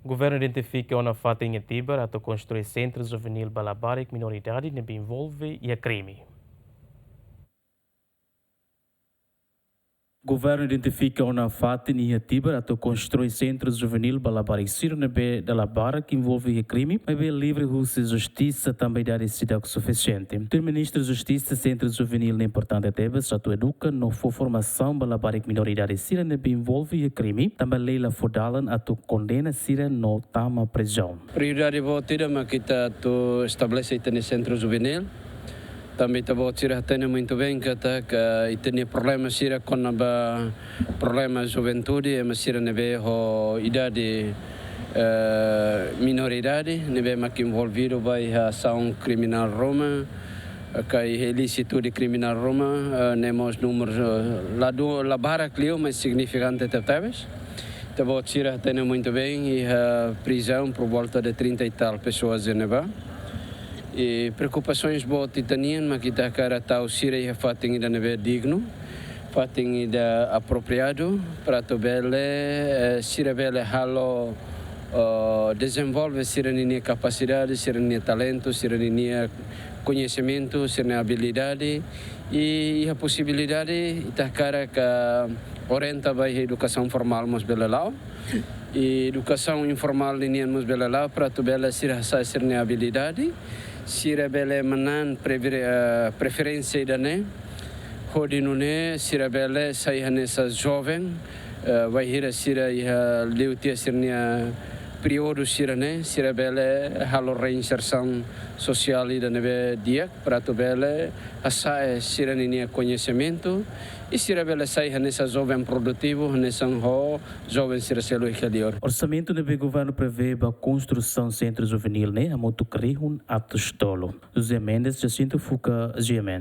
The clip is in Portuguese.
Governo identifika uma fatin em Tibar a construir sentru juvenil labarik minoridade que envolve e crime. Governo identifica uma fatin em Tibar a construir sentru juvenil labarik sirnebe da labarik que envolve crime, mas bem livre de justiça também dá decisão suficiente. O ministro da Justiça Centro Juvenil na importante Tibar já educa não for formação labarik minoridade sirnebe envolve crime, também leila fodalan a condena sira no tama prisão. Prioridade votida mas kita tu estabelece no centro juvenil. Também está bom tirar muito bem que tem problemas sira com problemas juventude, mas sira nebe ho idade minoridade, nebe mak envolvido vai ação criminal Roma, kai ilicitude criminal Roma, nemos números labarik leo mais significante talvez. Está bom tirar muito bem e prisão por volta de 30 e tal pessoas em neba. E preocupações boas titanian, mas kita cara tahu sira ia fatin ida nebe digno, fatin ida apropriado para tu bele sira bele halo desenvolve sira nini capacidade, sira nini talento, sira nini conhecimento, sira nini habilidade e a possibilidade ita cara que orienta vai educação formal mas bele lao. E educação informal nini mas bele lao para tu bele sira nini habilidade. Sira bele manan preferência idane hodinune sira bele sai hanesa jovem vai hira sira iha leutia sirnia período sirane sira bele halo reinserção social idane be dia para tu bele asa sira ninia conhecimento e sira bele sai hanesa jovem produtivo hanesa jovem sira selo ikadior. Orçamento do governo prevê a construção centro juvenil, né? A muito criar ato estolo. José Mendes, Jacinto Fuca, GMN.